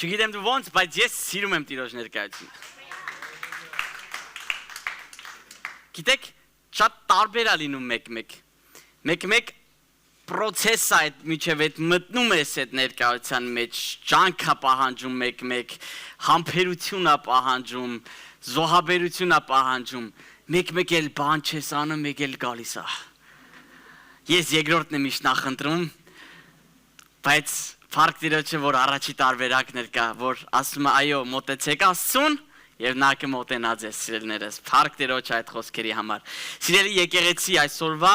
Չգիտեմ դու ոնց, բայց ես սիրում եմ Տիրոջ ներկայությունը։ Գիտեք, շատ տարբեր է լինում մեկ process է այդ միջև այդ մտնում ես այդ ներկայության մեջ, ջանք է պահանջում մեկ, համբերություն է պահանջում, զոհաբերություն է պահանջում, մեկ էլ բան չես անում, մեկ էլ գալիս է։ Ես երկրորդն եմ միշտ նախընտրում, բայց Փառք Տիրոջը, որ առաջի տարբերակներ կա, որ ասում է այո, մոտեցեք Աստծուն եւ նա կմոտենա ձեզ սիրելիներս։ Փառք Տիրոջ այդ խոսքերի համար։ Սիրելի եկեղեցի, այսօրվա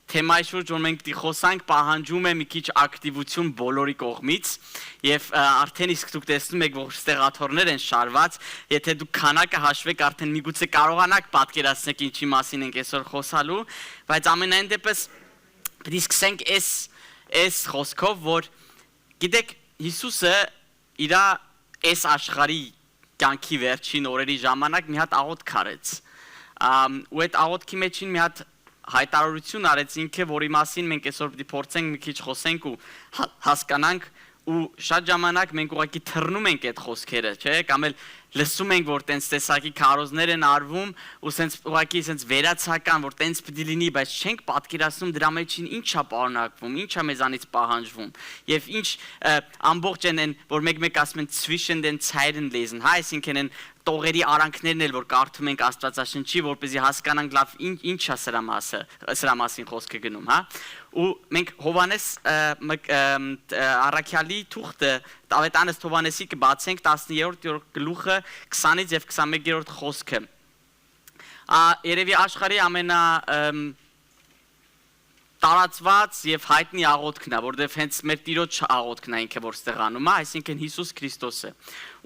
թեմայի շուրջ որ մենք խոսանք, պահանջում է մի քիչ ակտիվություն բոլորի կողմից եւ արդեն իսկ դուք տեսնում եք, որ ստեղաթորներ են շարված, եթե դուք քանակը հաշվեք, արդեն միգուցե կարողանաք պատկերացնել ինչի մասին ենք այսօր խոսալու, բայց ամենայն դեպս պետք է սկսենք այս խոսքով, որ գիտեք, Հիսուսը իր այս աշխարհի կյանքի վերջին օրերի ժամանակ մի հատ աղոթք արեց։ Ու այդ աղոթքի մեջին մի հատ հայտարարություն արեց ինքը, որի մասին մենք այսօր պետք է փորձենք մի քիչ խոսենք ու հասկանանք, ու շատ ժամանակ մենք ուղղակի թռնում ենք այդ խոսքերը, չէ՞, կամ էլ լսում ենք, որ տենց տեսակի քարոզներ են արվում ու սենց ուղղակի սենց վերացական, որ տենց պետք է լինի, բայց չենք պատկերացնում դրա մեջին ինչ է պարունակվում, ինչ է մեզանից պահանջվում եւ ինչ ամբողջ են, որ մեկ ասում են zwischen den Zeilen lesen, հա, այսինքն են տողերի արանքներն էլ որ կարդում ենք Աստվածաշնչի, որպեսզի հասկանանք լավ ինչ է սրա մասին խոսքը գնում, հա։ Ու մենք Հովանես առաքյալի թուղթը Ավետանես Հովանեսի կբացենք 10-րդ գլուխը 20-ից եւ 21-րդ խոսքը։ Երևի աշխարհի ամենա տարածված եւ հայտնի աղոթքն է, որովհետեւ հենց մեր Տիրոջ աղոթքն է ինքը որ ստեղանում է, այսինքն Հիսուս Քրիստոսը։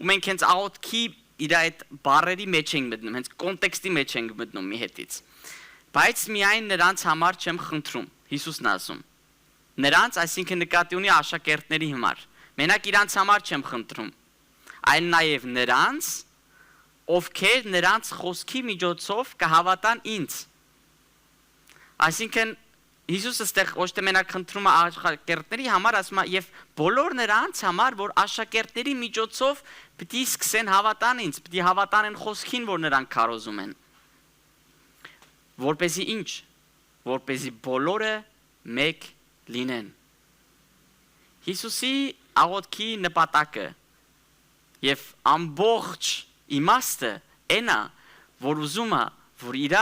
Ու մենք հենց աղոթքի իր այդ բառերի մեջ ենք մտնում, հենց կոնտեքստի մեջ ենք մտնում մի հետից։ Բայց միայն նրանց համար չեմ խնդրում, Հիսուսն ասում։ Նրանց, այսինքն նկատի ունի աշակերտների համար։ Մենակ իրանց համար չեմ խնդրում, այլ նաև նրանց, ովքեր նրանց խոսքի միջոցով կհավատան ինձ։ Այսինքն Հիսուսը ստեղ ոչ թե մենակ խնդրում է աշակերտների համար, ասում է եւ բոլոր նրանց համար, որ աշակերտների միջոցով պետք է սկսեն հավատան ինձ, պետք է հավատան այն խոսքին, որ նրանք քարոզում են։ Որպեսզի ինչ, որպեսզի բոլորը մեկ լինեն։ Հիսուսի աղոթքի նպատակը եւ ամբողջ իմաստը այնա, որ ուզում է, որ իր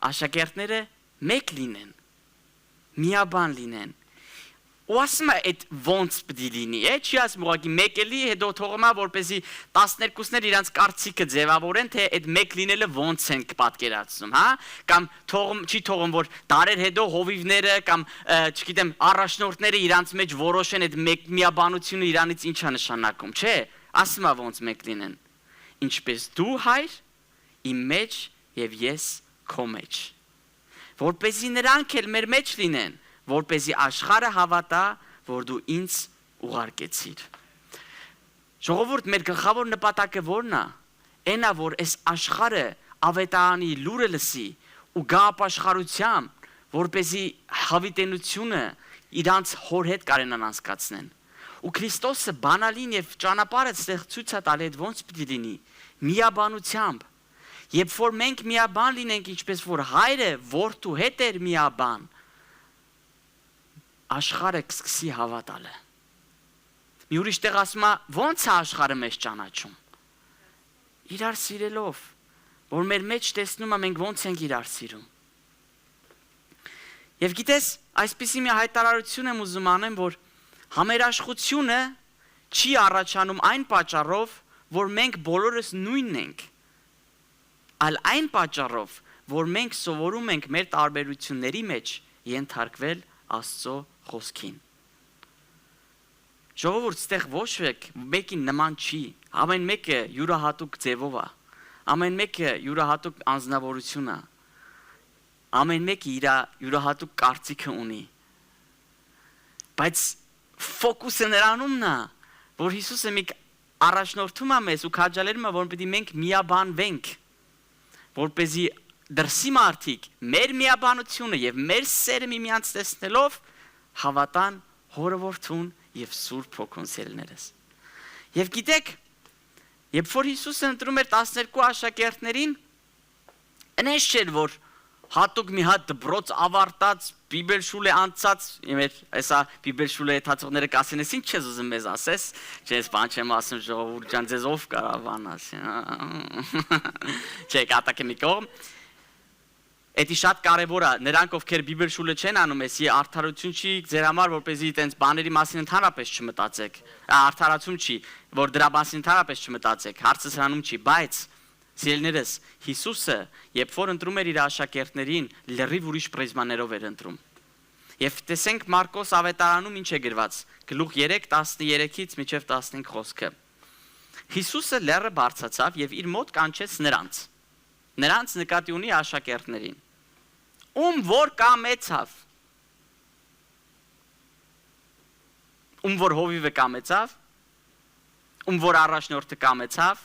աշակերտները մեկ լինեն, միաբան լինեն։ Ու ասում է այդ ոնց պետք է լինի, չի ասում ուղղակի մեկ էլի, հետո թողումա, որպեսզի 12-ներ իրանց կարծիքը ձևավորեն, թե այդ մեկ լինելը ոնց են պատկերացնում, հա, կամ չի թողում, որ դարեր հետո հովիվները կամ չգիտեմ առաջնորդները իրանց մեջ որոշեն այդ մեկ միաբանությունը իրանից ինչ է նշանակում, չէ, ասում է ոնց մեկ լինեն, ինչպես դու հայր իմ մեջ եւ ես քո մեջ, որպեսզի նրանք էլ մեր մեջ լինեն, որպեսզի աշխարհը հավատա, որ դու ինձ ուղարկեցիր։ Ժողովուրդ, մեր գլխավոր նպատակը ո՞րն է։ Այնա, որ այս աշխարհը ավետարանի լուրը լսի ու գա ապաշխարությամբ, որպեսզի հավիտենությունը իրանց հոր հետ կարենան անցկացնեն։ Ու Քրիստոսը բանալին եւ ճանապարհը ստեղ ցույց է տալի այդ ոնց պիտի լինի, միաբանությամբ։ Երբ որ մենք միաբան լինենք, ինչպես որ հայրը որդու հետ էր միաբան, աշխարհը կսկսի հավատալը։ Մի ուրիշ տեղ ասում է, ո՞նց է աշխարհը մեզ ճանաչում։ Իրար սիրելով, որ մեր մեջ տեսնում է մենք ո՞նց ենք իրար սիրում։ Եվ գիտես, այսպիսի մի հայտարարություն եմ ուզում անեմ, որ համերաշխությունը չի առաջանում այն պատճառով, որ մենք բոլորս նույնն ենք, այլ այն պատճառով, որ մենք սովորում ենք մեր տարբերությունների մեջ ենթարկվել Աստծո խոսքին։ Ժողովուրդ, ստեղ ոչ մեկին նման չի, ամեն մեկը յուրահատուկ ձևով է, ամեն մեկը յուրահատուկ անձնավորություն է, ամեն մեկը իր յուրահատուկ կարծիքը ունի։ Բայց ֆոկուսը նրանումն է, որ Հիսուսը մեկ առաջնորդում է մեզ ու քաջալերում է, որ պետք է մենք միաբանվենք, որպեսզի դրսի մարդիկ մեր միաբանությունը եւ մեր սերը միմյանց տեսնելով հավատան Հորը Որդուն եւ Սուրբ Հոգուն սերներս։ Եվ գիտեք, երբ որ Հիսուսը ընտրում էր 12 աշակերտներին, այնպես չէր, որ հատուկ մի հատ դպրոց ավարտած, բիբել շուլե անցած, իմեր, այսա բիբել շուլե եթացողները կասեն, ես ինչ ես ուզում մեզ ասես, չես բան չեմ ասում ժողովուրդ ջան, ձեզ ով կարավան ասի, չէ, կատակ եմ մի կողմ, Էդի շատ կարևոր է, նրանք ովքեր բիբել շուլը չեն անում, էսի արդարություն չի ձեր համար, որպեսզի այտենց բաների մասին ընդհանրապես չմտածեք, արդարացում չի, որ դրա մասին ընդհանրապես չմտածեք, հարցը սրանում չի, բայց սիրելիներս, Հիսուսը, երբ որ ընտրում էր իր աշակերտներին, լրիվ ուրիշ պրիզմաներով էր ընտրում։ Եվ տեսենք Մարկոս ավետարանում ինչ է գրված, գլուխ 3:13-ից մինչև 15 խոսքը։ Հիսուսը լեռը բարձրացավ եւ իր մոտ կանչեց նրանց նկատի ունի աշակերտներին։ Ում որ կամեցավ, ում որ հովիվը կամեցավ, ում որ առաջնորդը կամեցավ,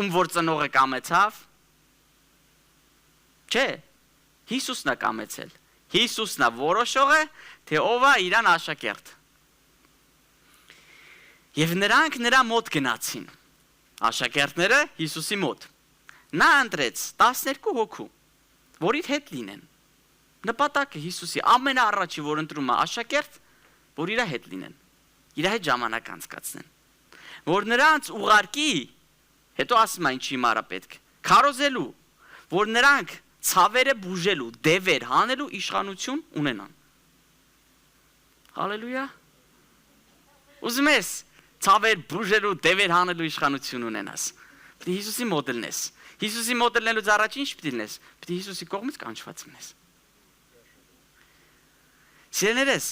ում որ ծնողը կամեցավ, չէ, Հիսուսն է կամեցել, Հիսուսն է որոշողը, թե ով է իրան աշակերտ։ Եվ նրանք նրա մոտ գնացին, աշակերտները Հիսուսի մոտ, նա ընտրեց 12 հոգու, որ իր հետ լինեն, նպատակը Հիսուսի ամենաառաջի, որ ընտրում է աշակերտ, որ իր հետ լինեն, իր հետ ժամանակ անցկացնեն, որ նրանց ուղարկի, հետո ասում է ինչի մարա պետք, քարոզելու, որ նրանք ցավերը բուժելու, դևեր հանելու իշխանություն ունենան։ Հալելույա։ Ուզում ես ցավեր բուժելու, դևեր հանելու իշխանություն ունենաս։ Պետք է Հիսուսի մոդելն ես։ Հիսուսի մոդելնելուց առաջ ինչ պետք է լինես։ Պետք է Հիսուսի կողմից կանչված լինես։ Սիրելիներս,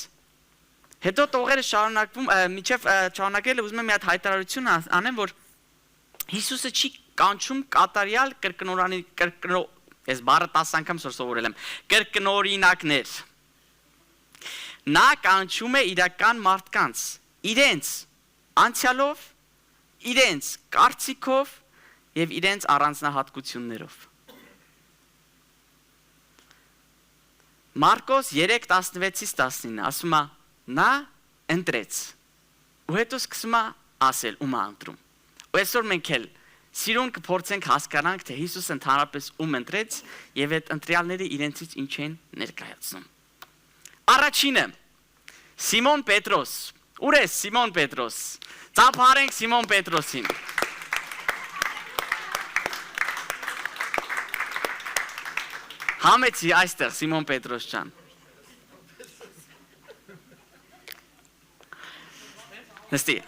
հետո տողերը շարունակվում, միջև շարունակելը ուզում եմ մի հատ հայտարարություն անեմ, որ Հիսուսը չի կանչում կատարյալ ես բառը 10 անգամ սովորել եմ, կրկնօրինակներ։ Նա կանչում է իրական մարդկանց, իրենց անցյալով, իրենց կարծիքով եւ իրենց առանձնահատկություններով։ Մարկոս 3:16-ից 19 ասում է, նա ընտրեց։ Ու հետո սկսում է ասել ում է ընտրում։ Ու այսօր մենք էլ սիրուն կփորձենք հասկանանք, թե Հիսուսը ընդհանրապես ում ընտրեց եւ այդ ընտրյալները իրենցից ինչ են ներկայացնում։ Առաջինը Սիմոն Պետրոս։ Ուր է Սիմոն Պետրոս։ Ծափարենք Սիմոն Պետրոսին։ Համեցի այստեղ Սիմոն Պետրոս ջան։ Նստի։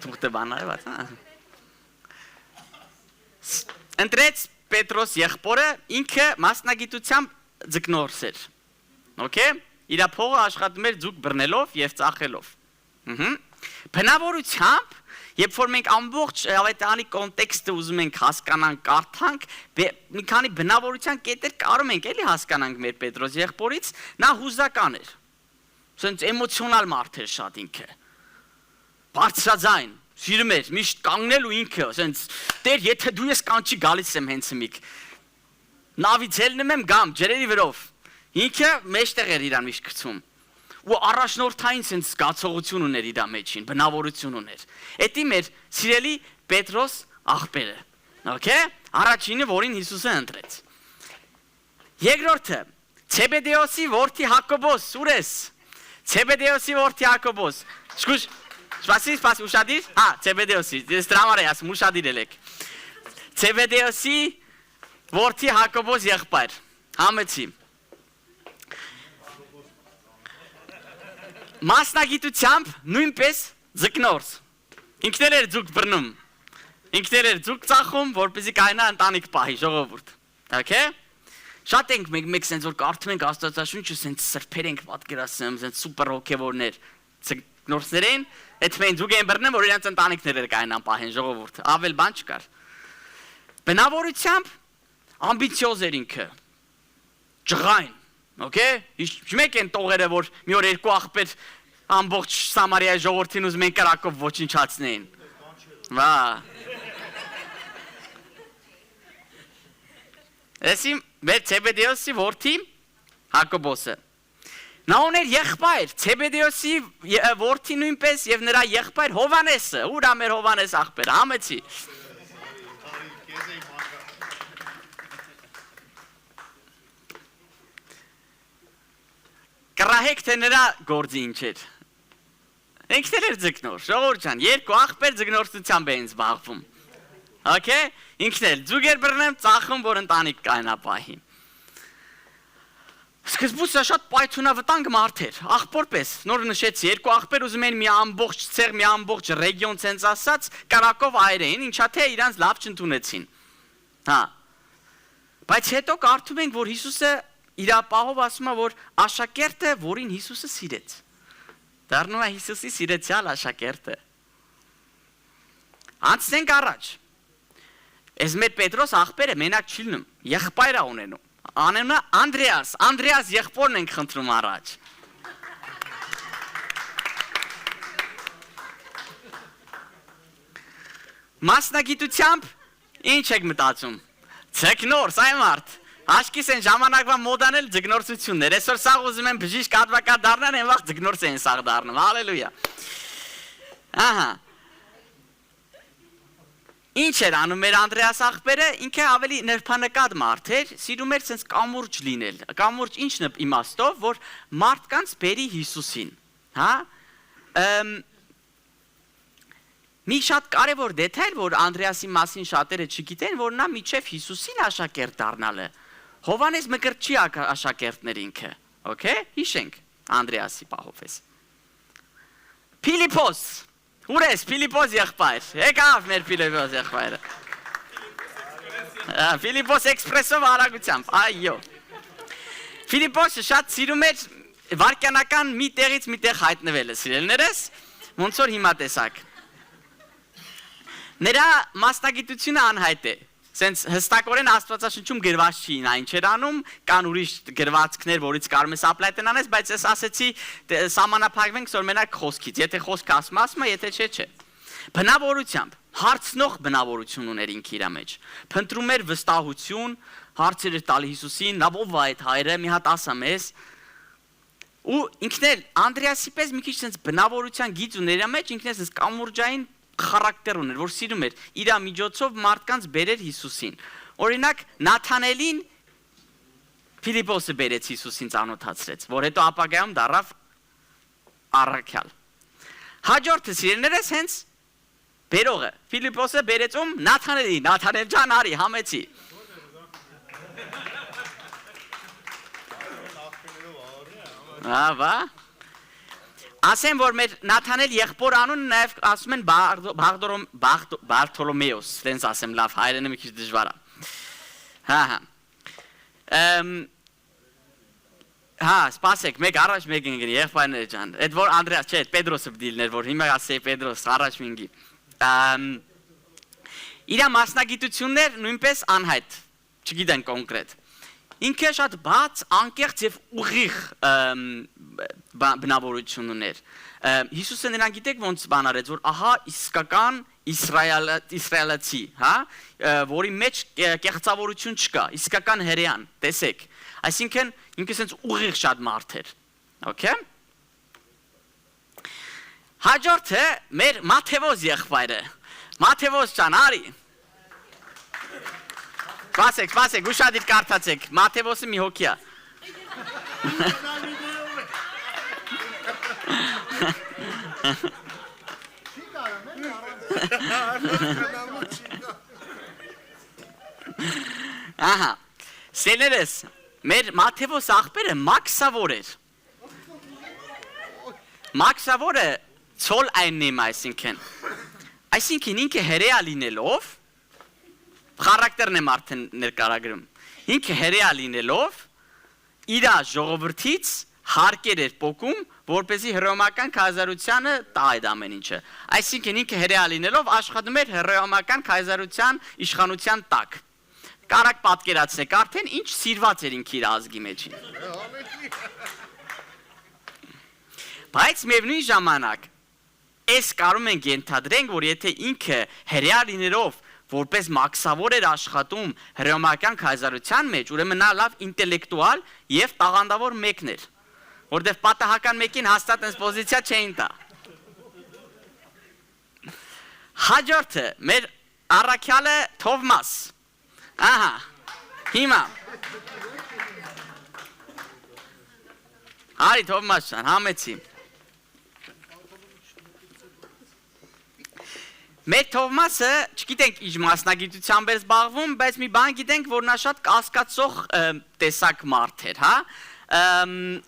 Թուղթը բանալը բացա։ Ընտրեց Պետրոս եղբորը, ինքը մասնագիտությամբ ձկնորս էր։ Okay? Իր փողը աշխատում էր ձուկ բռնելով եւ ծախելով։ Բնավորությամբ, երբ որ մենք ամբողջ ավետարանի կոնտեքստը ուզում ենք հասկանանք, կարդանք, մի քանի բնավորության կետեր կարող ենք էլի հասկանանք մեր Պետրոս եղբորից, նա հուզական էր։ Սենց էմոցիոնալ մարդ էր շատ ինքը։ Բարձրաձայն, սիրում էր, միշտ կանգնել ու ինքը, սենց Տեր, եթե դու ես կանչի գալիս եմ հենց հիմիկ։ Նավից ելնում եմ գամ ջրերի վրով։ Ինքը մեջտեղ էր իրան միշտ գցում։ Ու առաջնորդային սենց զգացողություն ուներ իր մեջին, բնավորություն ուներ։ Էդի մեր սիրելի Պետրոս աղբերը։ Okay? Առաջինը, որին Հիսուսը ընտրեց։ Երկրորդը, Ցեբեդեոսի որդի Հակոբոս, ուր ես։ Ցեբեդեոսի որդի Հակոբոս։ Սպասի, ուշադիր։ Հա, Ցեբեդեոսի, ես դրամար եմ ասում, ուշադիր ելեք։ Ցեբեդեոսի որդի Հակոբոս եղբայր։ Համեցի։ Մասնագիտությամբ նույնպես ձկնորս։ Ինքներ էր ձուկ բռնում։ Ինքներ էր ձուկ ծախում, որպեսզի կայնա ընտանիք պահի, ժողովուրդ։ Okay? Շատ ենք մեկ սենց որ կարդում ենք Աստվածաշունչը, սենց սրբեր ենք պատկերացնում, սենց սուպեր հոգևորներ, ձկնորսներ են, այդ մենք ձուկ են բռնում, որ իրենց ընտանիքներ էր կայնան պահեն, ժողովուրդ։ Ավել բան չկար։ Բնավորությամբ ամբիցիոզ էր ինքը։ Ջղայն, okay? Չմեկ են տողերը, որ մի օր երկու աղբեր ամբողջ Սամարիայի ժողովրդին ուզում են կրակով ոչնչացնեին։ Վա։ Էսի մեր Ցեբեդեոսի որդի Հակոբոսը։ Նա ուներ եղբայր, Ցեբեդեոսի որդի նույնպես եւ նրա եղբայր Հովանեսը, ուր ամեր Հովանես աղբերը, համեցի։ Կրահեք թե նրա գործի ինչ էր։ Ինքն էր ձգնոր, ժողովուրդ ջան, երկու աղբեր ձգնորսությամբ էին զբաղվում։ Okay, ինքն էլ ձուգեր բռնեմ, ծախում, որ ընտանիք կայնապահի։ Սկզբում շատ պայթունավտանգ մարդ էր, աղբոր պես, նոր նշեցի, երկու աղբեր ուզում էին մի ամբողջ ցեղ, մի ամբողջ ռեգիոն ցենց ասած, կարակով այր էին, ինչա թե իրանց լավ չընդունեցին։ Հա։ Բայց հետո կարդում ենք, որ Հիսուսը իր ապահով ասում է, որ աշակերտը, որին Հիսուսը սիրեց։ Դառնում է Հիսուսի սիրեցյալ աշակերտը։ Անցնենք առաջ։ Այս մեր Պետրոս աղբերը մենակ չի լինում, եղբայր է ունենում։ Անունը Անդրեաս եղբորն ենք խնդրում առաջ։ Մասնագիտությամբ ինչ եք մտածում։ Ձգնորս, այ մարդ։ Աշկիս են ժամանակվա մոդան էլ ձգնորսություններ։ Այսօր սաղ ուզում են բժիշկ advocat դառնան, այն վաղ ձգնորս են սաղ դառնում։ Հալելույա։ Ահա։ Ինչ էր անում մեր Անդրեաս աղբերը, ինքը ավելի նրբանկատ մարդ էր, սիրում էր sense կամուրջ լինել։ Կամուրջ ինչն է իմաստով, որ մարդկանց բերի Հիսուսին, հա? Մի շատ կարևոր դետայլ, որ Անդրեասի մասին շատերը չգիտեն, որ նա միջև Հիսուսին աշակերտ դառնալ է։ Հովանես Մկրտչի աշակերտներ ինքը, okay? Հիշենք Անդրեասի պահովես։ Փիլիպոս, ուր ես Փիլիպոս եղբայր, եկավ մեր Փիլիպոս եղբայրը։ Փիլիպոս էքսպրեսով արագությամբ, այո։ Փիլիպոսը շատ սիրում էր վարքյանական մի տեղից մի տեղ հայտնվելը, սիրելիներս, ոնց որ հիմա տեսակ։ Նրա մասնագիտությունը անհայտ է, սենց հստակորեն Աստվածաշնչում գրված չի նա ինչ էր անում, կան ուրիշ գրվածքներ, որից կարող ես ապլայտեն անես, բայց ես ասեցի սահմանափակվենք որ մենակ խոսքից, եթե խոսքը ասում է, եթե չէ։ Բնավորությամբ, հարցնող բնավորություն ուներ ինքը իր մեջ։ Փնտրում էր վստահություն, հարցեր էր տալի Հիսուսին, նա ով է այդ հայրը, մի հատ ասա մեզ։ Ու ինքն էլ Անդրեասի պես մի քիչ սենց բնավորության գիծ ուներ իր մեջ, ինքն էլ սենց կամուրջային խարակտեր ուներ, որ սիրում էր իր միջոցով մարդկանց բերեր Հիսուսին։ Օրինակ Նաթանելին Փիլիպոսը բերեց Հիսուսին ծանոթացրեց, որ հետո ապագայում դառավ առաքյալ։ Հաջորդը սիրելիներս հենց բերողը Փիլիպոսը բերեց ում Նաթանելին, Նաթանել ջան արի համեցի։ Ահա Ասեմ, որ մեր Նաթանել եղբոր անունը նաև ասում են Բարթոլոմեոս, դենց ասեմ լավ, հայերենը մի քիչ դժվար է։ Հա, սպասեք, մեկ առաջ մեկ ընկերի, եղբայրներ ջան։ Այդ որ Անդրեաս, չէ, Պետրոսը դիլներ, որ հիմա ասեի Պետրոս, առաջ մինգի։ Իր մասնագիտություններ նույնպես անհայտ, չգիտեն կոնկրետ։ Ինքը շատ բաց, անկեղծ եւ ուղիղ բնավորություն ուներ։ Հիսուսը նրան գիտեք ոնց բան արեց, որ ահա իսկական իսրայելացի, հա, որի մեջ կեղծավորություն չկա, իսկական հրեան, տեսեք։ Այսինքն ինքը sense ուղիղ շատ մարդ էր։ Okay? Հաջորդը մեր Մաթեոս եղբայրը։ Մաթեոս ջան, արի։ Սպասեք, ուշադիր կարդացեք, Մաթեոսը մի հոգի է։ Ահա, սելերես, մեր Մաթեոս աղբերը մաքսավոր էր։ Մաքսավորը ցոլ այննեմ այսինքն ինքը հրեա լինելով Խարակտերն եմ արդեն ներկայագրում։ Ինքը հրեա լինելով իր ժողովրդից հարկեր էր պոկում, որպեսզի հռոմեական կայսարությանը տա այդ ամեն ինչը։ Այսինքն ինքը հրեա լինելով աշխատում էր հռոմեական կայսարության իշխանության տակ։ Կարակ պատկերացնեք արդեն ինչ սիրված էր ինքը իր ազգի մեջ։ Բայց միևնույն ժամանակ այս կարող ենք ենթադրենք, որ եթե ինքը հրեա լինելով որպես մաքսավոր էր աշխատում հռոմեական կայսարության մեջ, ուրեմն նա լավ ինտելեկտուալ եւ տաղանդավոր մեկն էր։ որտեվ պատահական մեկին հաստատ այս պոզիցիա չէին տա։ Հաջորդը մեր առաքյալը Թովմաս։ Ահա, հիմա։ Արի Թովմաս ջան, համեցի։ Մեր Թովմասը, չգիտենք ինչ մասնագիտությամբ է զբաղվում, բայց մի բան գիտենք, որ նա շատ կասկածող տեսակ մարդ էր, հա։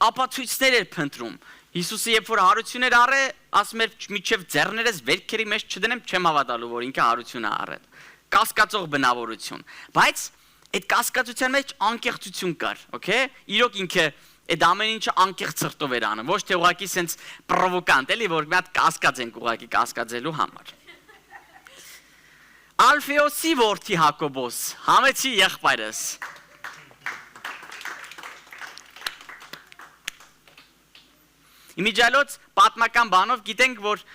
Ապացույցներ էր փնտրում։ Հիսուսը երբ որ հարություն էր առել, ասում էր միջև ձեռներս վերքերի մեջ չդնեմ, չեմ հավատալու, որ ինքը հարություն է առել։ Կասկածող բնավորություն։ Բայց այդ կասկածության մեջ անկեղծություն կար, օքեյ։ Իրոք ինքը այդ ամեն ինչը անկեղծ սրտով էր անում, ոչ թե ուղղակի սենց պրովոկանտ, էլի, որ մի հատ կասկած ենք ուղղակի կասկածելու համար։ Ալֆեոսի որդի Հակոբոս, համեցի եղբայրս։ Իմիջիալոց պատմական բանով գիտենք, որ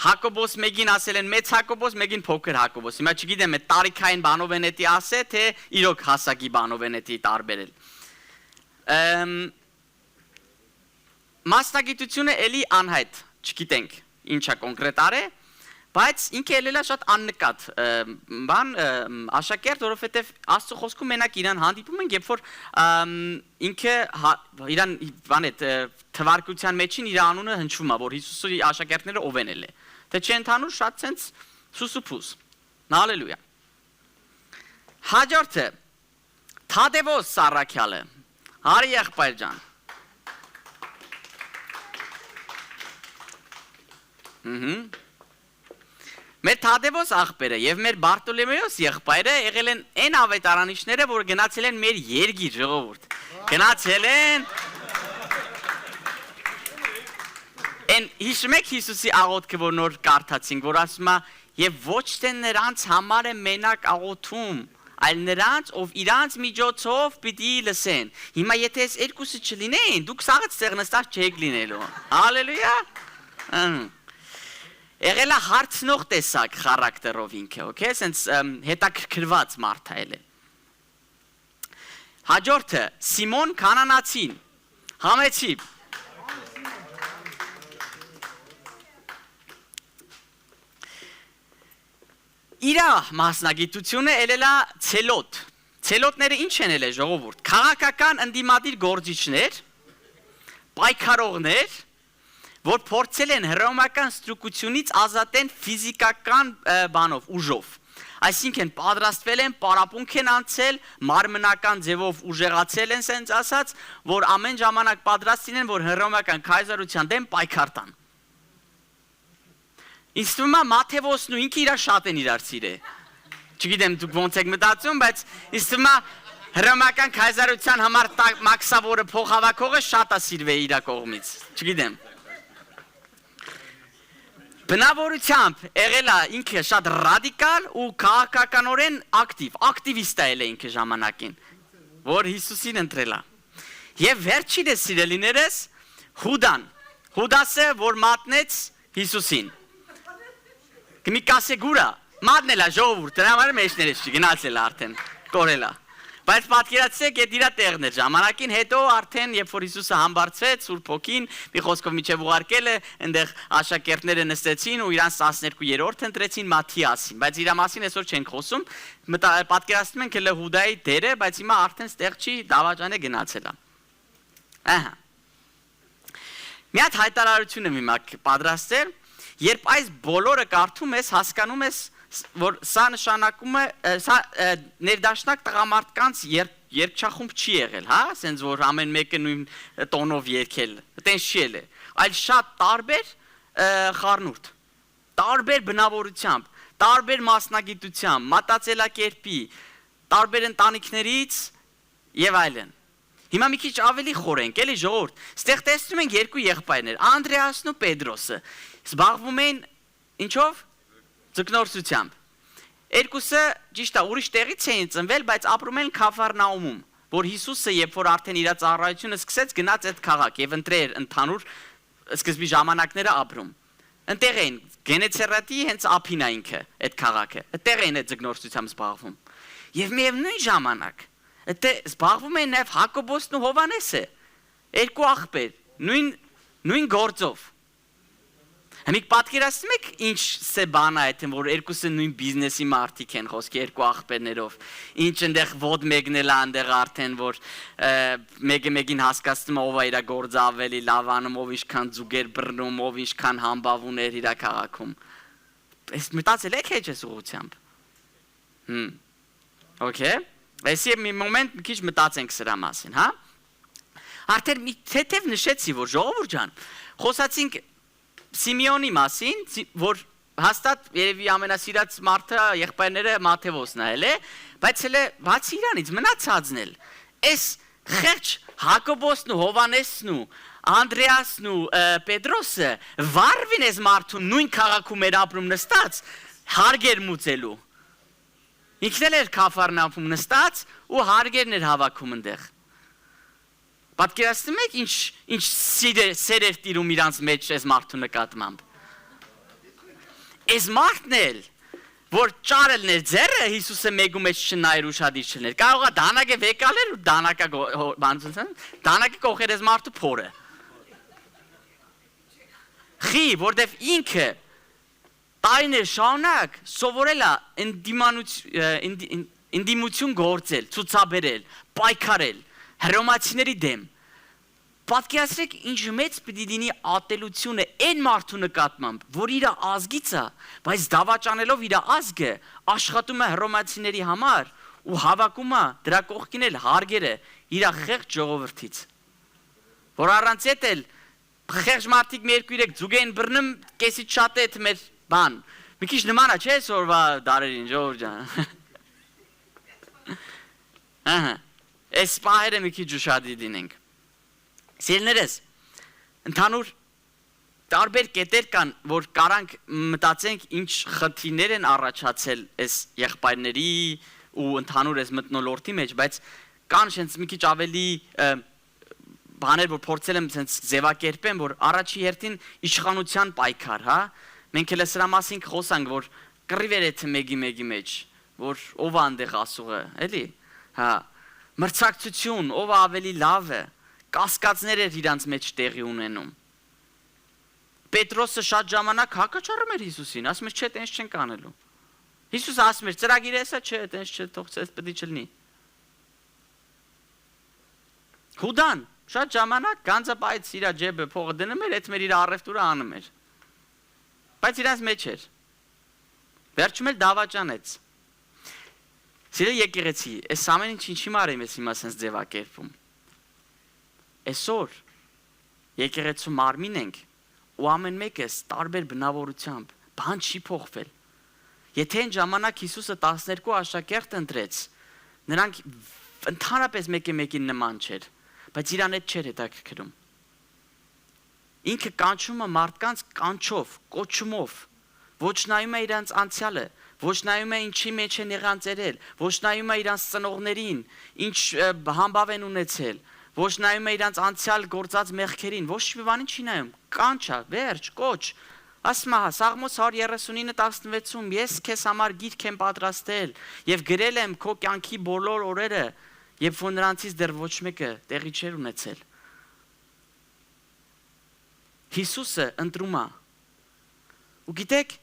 Հակոբոս մեկին ասել են մեծ Հակոբոս, մեկին փոքր Հակոբոս։ Հիմա չգիտեմ, այդ տարիքային բանով են էտի ասե, թե իրոք հասակի բանով են էտի տարբերել։ Մասնագիտությունը էլի անհայտ, չգիտենք ինչա կոնկրետ արե, բայց ինքը ելելա շատ աննկատ բան աշակերտ, որովհետև Աստծո խոսքում մենակ իրան հանդիպում են, երբ որ ինքը իրան բան է թվարկության մեջին իր անունը հնչվում է, որ Հիսուսի աշակերտները ով են ելել, թե չի ընդհանուր շատ ցենց սուսուփուս։ Հալելույա։ Հաջորդը Թադևոս Սարաքյալը, հարի եղբայր ջան։ Մեր Թադևոս աղբերը եւ մեր Բարտոլոմեոս եղբայրը եղել են այն ավետարանիչները, որ գնացել են մեր երկիր ժողովուրդ։ Գնացել են Են հիշում եք Հիսուսի աղոթքը, որ նոր կարդացինք, որ ասում է եւ ոչ թե նրանց համար է մենակ աղոթում, այլ նրանց, ով իրանց միջոցով պիտի լսեն։ Հիմա եթե այս երկուսը չլինեին, դուք սաղը ցեղ նստած չեք լինելու։ Հալելույա։ Եղել է հարցնող տեսակ խարակտերով ինքը, օքեյ, սենց հետաքրքրված մարդ է։ Հաջորդը Սիմոն Կանանացին, համեցի։ Իրա մասնագիտությունը ելել է ցելոտ։ Ցելոտները ինչ են ելել ժողովուրդ։ Քաղաքական ընդդիմադիր գործիչներ, պայքարողներ, որ փորձել են հռոմեական ստրուկությունից ազատեն ֆիզիկական բանով, ուժով։ Այսինքն պատրաստվել են, պարապմունք են անցել, մարմնական ձևով ուժեղացել են, սենց ասած, որ ամեն ժամանակ պատրաստ լինեն, որ հռոմեական կայսարության դեմ պայքար տան։ Ինձ թվում է Մաթեոսն ու ինքը իրար շատ են իրար սիրել։ Չգիտեմ դուք ոնց եք մտածում, բայց ինձ թվում է հռոմեական կայսարության համար մաքսավորը փոխհավաքողը շատ է սիրվել իր կողմից։ Չգիտեմ։ Բնավորությամբ եղել է ինքը շատ ռադիկալ ու քաղաքականորեն ակտիվիստ է եղել ինքը ժամանակին, որ Հիսուսին ընտրել է։ Եվ վերջինս սիրելիներս Հուդասը, որ մատնեց Հիսուսին։ Մի կասեգուրա, մատնել է ժողովուրդ, դրա համար մեջներս չի գնացել արդեն, կորել է։ Բայց պատկերացրեք, այդ իր տեղն էր ժամանակին, հետո արդեն երբ որ Հիսուսը համբարձվեց, Սուրբ Հոգին մի խոսքով միջև ուղարկել է, այնտեղ աշակերտները նստեցին ու իրանց 12-րդ ընտրեցին Մաթիասին, բայց իր մասին այսօր չենք խոսում, պատկերացնում ենք հենց Հուդայի դերը, բայց հիմա արդեն ստեղ չի, դավաճան է գնացել է։ Ահա։ Մի հատ հայտարարություն եմ հիմա պատրաստել, երբ այս բոլորը կարդում ես, հասկանում ես, որ սա նշանակում է, սա ներդաշնակ տղամարդկանց երգչախումբ չի եղել, հա, սենց որ ամեն մեկը նույն տոնով երգել, տենց չի եղել, այլ շատ տարբեր խառնուրդ, տարբեր բնավորությամբ, տարբեր մասնագիտությամբ, մտածելակերպի, տարբեր ընտանիքներից եւ այլն։ Հիմա մի քիչ ավելի խորենք, էլի ժողովուրդ, ստեղ տեսնում ենք երկու եղբայրներ, Անդրեասն ու Պետրոսը, զբաղվում են ինչով? Ձկնորսությամբ։ Երկուսը ճիշտ է, ուրիշ տեղից էին ծնվել, բայց ապրում են Քաֆառնաումում, որ Հիսուսը երբ որ արդեն իր ծառայությունը սկսեց, գնաց այդ քաղաք եւ ընտրեր ընդհանուր սկզբի ժամանակները ապրում։ Ընտեղ էին Գենեցարետի հենց ափին է ինքը այդ քաղաքը։ Այդտեղ էին այդ ձկնորսությամբ զբաղվում։ Եվ միևնույն ժամանակ այդտեղ զբաղվում էին նաեւ Հակոբոսն ու Հովանեսը, երկու աղբեր, նույն գործով։ Համիկ պատկերացնում եք ինչ է բան այդ որ երկուսը նույն բիզնեսի մարդիկ են խոսքի երկու աղբերներով ինչ այնտեղ ոդ մեկնել այնտեղ արդեն որ մեկը մեկին հասկացնում ով է իր գործը ավելի լավ անում ով ինչքան ձուգեր բռնում ով ինչքան համբավ ուներ իր քաղաքում ես մտածել եք հեչ ես ուղությամբ Okay այսի մի մոմենտ մի քիչ մտածենք սրա մասին հա արդեն մի թեթև նշեցի որ ժողովուրդ ջան խոսացինք Սիմեոնի մասին, որ հաստատ երևի ամենասիրած մարդը եղբայրները Մատթեոսն է, բայց հələ բացի իրանից մնացածն էլ, այս խեղճ Հակոբոսն ու Հովանեսն ու Անդրեասն ու Պետրոսը վարվին այս մարդուն նույն քաղաքում էր ապրում նստած, հարգեր մուծելու։ Ինքն էլ էր Կաֆառնաումում նստած ու հարգերն էր հավաքում այնտեղ։ Պատկերացնում եք ինչ սեր էր տիրում իրանց մեջ այս մարդու նկատմամբ։ Այս մարդն էլ, որ ճարելն էր ձեռը Հիսուսը մեկու մեջ չնայր ուշադիր չլներ։ Կարող է դանակը վեկալեր ու դանակը կողեր այս մարդու փորը։ Խի, որտեվ ինքը տարիներ շարունակ սովորել է ինդիմություն գործել, ցուցաբերել, պայքարել հռոմացիների դեմ պատկերացրեք ինչ մեծ պիտի լինի ատելությունը այն մարդու նկատմամբ որ իր ազգից է բայց դավաճանելով իր ազգը աշխատում է հռոմացիների համար ու հավաքում է դրա կողքին էլ հարգերը իր խեղճ ժողովրդից որ առանց այդ էլ խեղճ մարդիկ մի երկու երեք ձուգ են բռնում կեսից շատ է մեր բան մի քիչ նման է չէ սորվա դարերին ժողովուրդ ջան ահա Այս պահերը մի քիչ ուշադիր լինենք։ Սիրելիներս, ընդհանուր տարբեր կետեր կան, որ կարանք մտածենք ինչ խնդիրներ են առաջացել այս եղբայրների ու ընդհանուր այս մթնոլորտի մեջ, բայց կան շենց մի քիչ ավելի բաներ, որ փորձել եմ սենց ձևակերպեմ, որ առաջի հերթին իշխանության պայքար, հա։ Մենք էլ սրա մասին խոսանք, որ կռիվ էր մեկի մեջ, որ ով է այնտեղ ասուղը, էլի, հա։ Մրցակցություն, ով ավելի լավ է, կասկածներ էր իրանց մեջ տեղի ունենում։ Պետրոսը շատ ժամանակ հակաչառում էր Հիսուսին, ասում էր, չէ, տենց չենք անելու։ Հիսուսը ասում էր, ծրագիրը էսա չէ, տենց չէ, թող ցես պետք չլինի։ Հուդան շատ ժամանակ գանձապայից իր ջեբը փողը դնում էր, այդ մեր իր առևտուրը անում էր։ Բայց իրանց մեջ էր։ Վերջում էլ դավաճանեց։ Սիրելի եկեղեցի, այս ամեն ինչի մարեմ ես հիմա սենց ձևակերպում։ Այսօր եկեղեցու մարմին ենք ու ամեն մեկս տարբեր բնավորությամբ, բան չի փոխվել։ Եթե այն ժամանակ Հիսուսը 12 աշակերտ ընտրեց, նրանք ընդհանրապես մեկին նման չէր, բայց իրան այդ չէր հետաքրքրում։ Ինքը կանչում է մարդկանց կանչով, կոչումով, ոչ նայում է իրանց անցյալը, ոչ նայում է ինչի մեջ են եղած երել, ոչ նայում է իրանց ծնողներին, ինչ համբավ են ունեցել, ոչ նայում է իրանց անցյալ գործած մեղքերին, ոչ մի բանի չի նայում, կանչա, վերջ, կոչ, ասում է Սաղմոս 139:16-ում ես քեզ համար գիրք եմ պատրաստել եւ գրել եմ քո կյանքի բոլոր օրերը, երբ որ նրանցից դեռ ոչ մեկը տեղի չէր ունեցել։ Հիսուսը ընտրում է։ Ու գիտեք,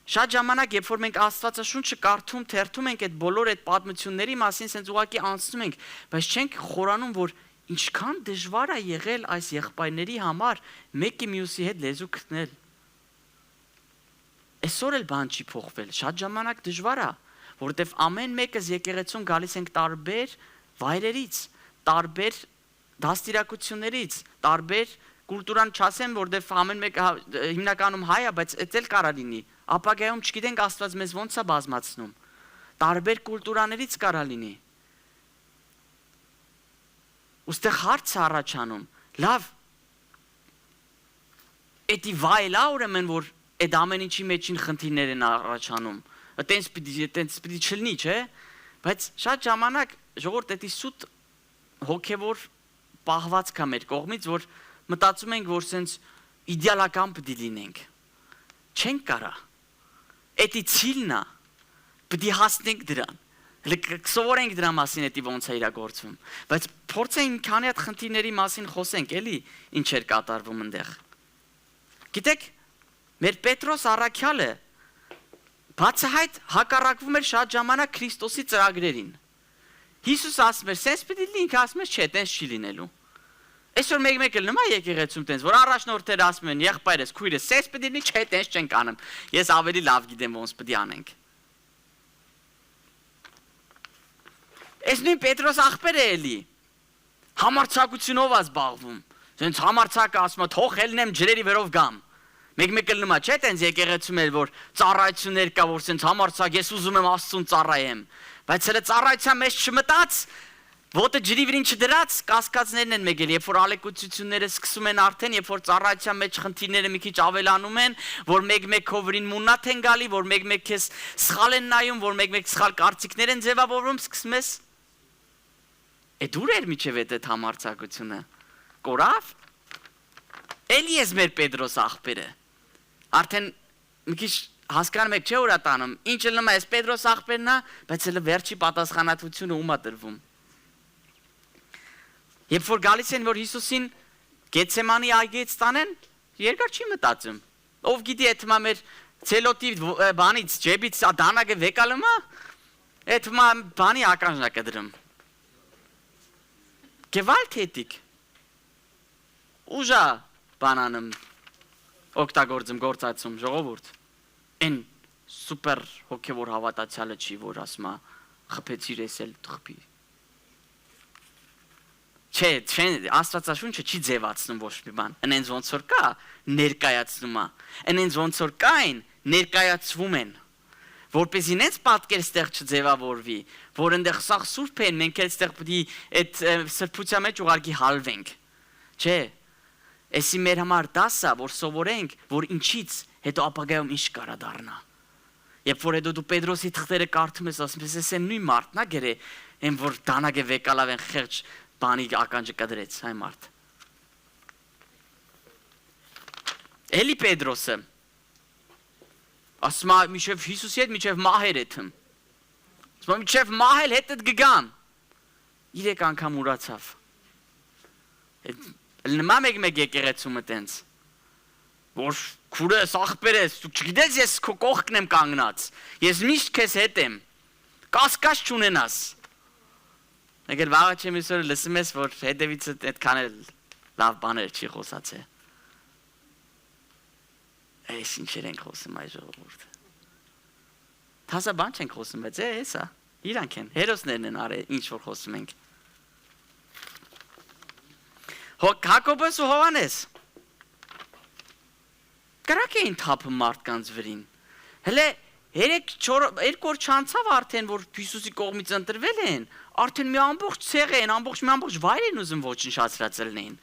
շատ ժամանակ, երբ որ մենք Աստվածաշունչը կարդում, թերթում ենք այդ բոլոր այդ պատմությունների մասին, սենց ուղղակի անցնում ենք, բայց չենք խորանում, որ ինչքան դժվար է եղել այս եղբայրների համար մեկի մյուսի հետ լեզու գտնել։ Այսօր էլ բան չի փոխվել, շատ ժամանակ դժվար է, որովհետև ամեն մեկս եկեղեցուն գալիս ենք տարբեր վայրերից, տարբեր դաստիարակություններից, տարբեր կուլտուրան չասեմ, որովհետև ամեն մեկը հիմնականում հայ է, բայց դա էլ կարա լինի։ Ապագայում չգիտենք Աստված մեզ ոնց է բազմացնում։ Տարբեր կուլտուրաներից կարա լինի։ Ոստեղ հարց է առաջանում։ Լավ։ Էդի վայելա ուրեմն որ այդ ամեն ինչի մեջին խնդիրներ են առաջանում։ Այտենց պիտի չլինի, չէ՞։ Բայց շատ ժամանակ ժողովուրդ էդի սուտ հոգևոր պահվածք է մեր կողմից, որ մտածում ենք, որ սենց իդեալական պիտի լինենք։ Չենք կարա։ Էդի ցիլն է, պիտի հասնենք դրան։ Կսովորենք դրա մասին էդի ոնց է իրագործվում, բայց փորձենք քանի հատ խնդիրների մասին խոսենք, էլի ինչ էր կատարվում այնտեղ։ Գիտեք, մեր Պետրոս առաքյալը բացահայտ հակառակվում էր շատ ժամանակ Քրիստոսի ծրագրերին։ Հիսուս ասում էր, «Սենց պիտի լինի», ինքը ասում էր, «Չէ, տենց չի լինելու»։ Այսօր մեկ-մեկ էլ նմա եկեղեցում տենց, որ առաջնորդները ասում են, «Եղբայրս, քույրս, սենց պիտի լինի», «Չէ, տենց չենք անում»։ Ես ավելի լավ գիտեմ ոնց պիտի անենք։ Այս նույն Պետրոս աղբերը էլի համարձակությունով է զբաղվում։ Սենց համարձակը ասում է, «Թող ելնեմ ջրերի վերով գամ»։ Մեկ-մեկ էլ նմա չէ տենց եկեղեցում էլ որ ծառայություններ կա, որ սենց համարձակ ես ուզում եմ Աստծուն ծառայեմ, բայց հələ ծառայության մեջ չմտած, ոտը ջրի վրին չդրած կասկածներն են մեկ էլ, երբ որ ալեկոծությունները սկսում են արդեն, երբ որ ծառայության մեջ խնդիրները մի քիչ ավելանում են, որ մեկ-մեկ քո վրին մուննաթ են գալի, որ մեկ-մեկ քեզ սխալ են նայում, որ մեկ-մեկ սխալ կարծիքներ են ձևավորվում, սկսում ես դուր էր միջև այդ համարձակությունը։ Կորավ։ Էլի ես մեր Պետրոս աղբերը։ Արդեն մի քիչ հասկանում եք չէ՞ ուրա տանում։ Ինչը լնա էս Պետրոս աղբերն է, բայց հələ վերջի պատասխանատվությունը ում է տրվում։ Երբ որ գալիս են որ Հիսուսին Գեթսեմանի այգից տանեն, երկար չի մտածում։ Ով գիտի այդ մա մեր ցելոտի բանից ջեբից դանակը վեկալմա, այդ մա բանի ականջնա կդրում։ Gewalttätig։ Ուժա բանանում օգտագործում գործածում ժողովուրդ։ Այն սուպեր հոգևոր հավատացյալը չի, որ ասում է խփեցիր ես էլ խփի։ Չէ, Աստվածաշունչը չի ձևացնում ոչ մի բան։ Այնց ոնց որ կա, ներկայացնում է։ Այնց ոնց որ կային, ներկայացվում են։ Որպես ինձ պատկեր ստեղ չձևավորվի, որ այնտեղ սաղ սուրբ են, մենք էլ ստեղ պետք է այդ սրբության մեջ ուղարկի հալվենք։ Չէ։ Էսի մեր համար դասա, որ սովորենք, որ ինչից հետո ապագայում ինչ կարա դառնա։ Երբ որ հետո դու Պետրոսի թղթերը կարդում ես, ասում ես, «Էս նույն մարդն է գերե, այն որ դանակը վեկալավ են խեղճ բանի ականջը կդրեց, այ մարդ»։ Էլի Պետրոսը ասում է միշև Հիսուսի հետ միշև մահեր եթում։ Ասում է միշև մահել հետդ գգամ։ 3 անգամ ուրացավ։ Նմա մեկ եկեղեցումը տենց, որ քուրես, աղբերես, դու չգիտես ես քո կողքն եմ կանգնած, ես միշտ քեզ հետ եմ, կասկած չունենաս։ Եկել վաղը չեմ իսօր լսում ես, որ հետևից այդքան էլ լավ բաներ չի խոսացե։ Այս ինչեր ենք խոսում այ ժողովուրդ։ Թասա բան չենք խոսում, բայց էսա, իրանք են, հերոսներն են արել ինչ որ խոսում ենք։ Հակոբոս ու Հովանես կրակ էին թափում մարդկանց վրին։ Հələ 2 օր չանցավ արդեն, որ Հիսուսի կողմից ընտրվել են, արդեն մի ամբողջ ցեղ են, ամբողջ վայր են ուզում ոչնչացրած լինեն։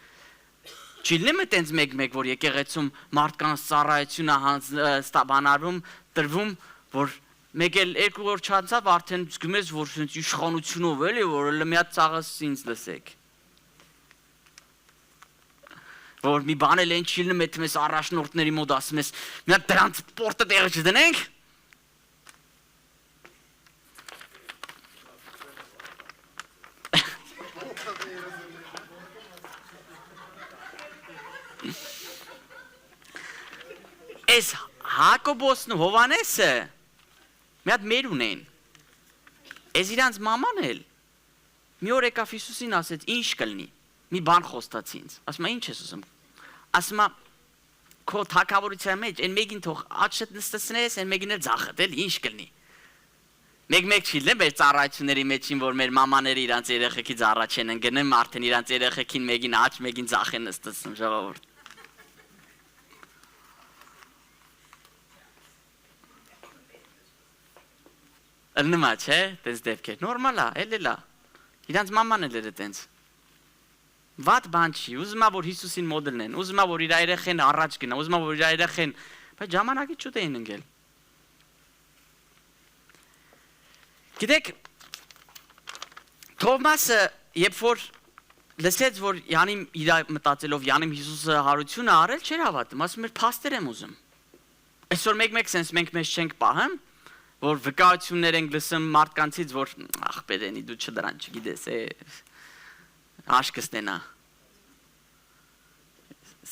Չի լինում այտենց մեկ-մեկ, որ եկեղեցում մարդկանց ծառայությունը բանարվում, տրվում, որ մեկ էլ 2 օր չանցավ արդեն զգում ես, որ իշխանությունով էլի, որ մի հատ ծաղս ինձ լսեք։ Որ մի բան էլ են չի լինում, այդ մեզ առաջնորդների մոտ ասում ես, մի հատ դրանց պորտը տեղը չդնենք։ Այս Հակոբոսն ու Հովանեսը մի հատ մեր ունեն։ Այս իրանց մաման էլ մի օր եկավ Հիսուսին ասեց, ինչ կլինի։ Մի բան խոստաց ինձ։ Ասում է, ինչ ես ուզում։ Ասում է, քո թագավորության մեջ այն մեկին թող աչքդ նստեցնես, այն մեկին էլ ձախդ, էլ ինչ կլինի։ Մեկ-մեկ չի լինի մեր ծառայությունների մեջին, որ մեր մամաները իրանց երեխեքից առաջ են ընկնում, արդեն իրանց երեխեքին մեկին աչ, մեկին ձախ են նստեցնում, ժողովուրդ։ Նմա չէ, տենց դեպքեր, նորմալ է, էլ է, իրանց մաման էլ էր տենց։ Վատ բան չի, ուզում է որ Հիսուսին մոդելն, ուզում է որ իր երեխեն առաջ գնա, ուզում է որ իր երեխեն, բայց ժամանակից շուտ էին ընկել։ Գիտեք, Թովմասը, երբ որ լսեց, որ Յանիմ իր մտածելով Յանիմ Հիսուսը հարությունը արել, չէր հավատում, ասում էր փաստեր եմ ուզում։ Այսօր մեկ-մեկ sense մենք մեզ չենք պահում, որ վկայություններ են լսում մարդկանցից, որ ախպերենի դու չդրան չգիտես, աշկստենա։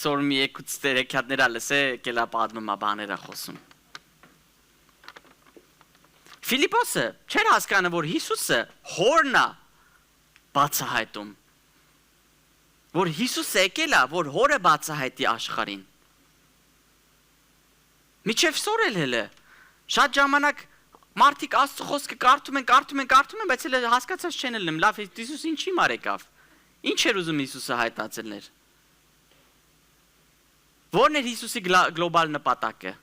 Սոր մի եկուց տերեքյատներա լսե, կելա պատմումա բաներա խոսում։ Ֆիլիպոսը չեր հասկանը, որ Հիսուսը հորնա բացահայտում, որ Հիսուսը եկել է, որ հորը բացահայտի աշխարհին։ Միջև սորել հելը, շատ ժամանակ մարդիկ Աստծո խոսքը կարդում են, բայց էլ հասկացած չեն ելնում, լավ Հիսուս ինչի մարեկավ, ինչ էր ուզում Հիսուսը հայտածելներ։ Որն էր Հիսուսի գլոբալ նպատակը։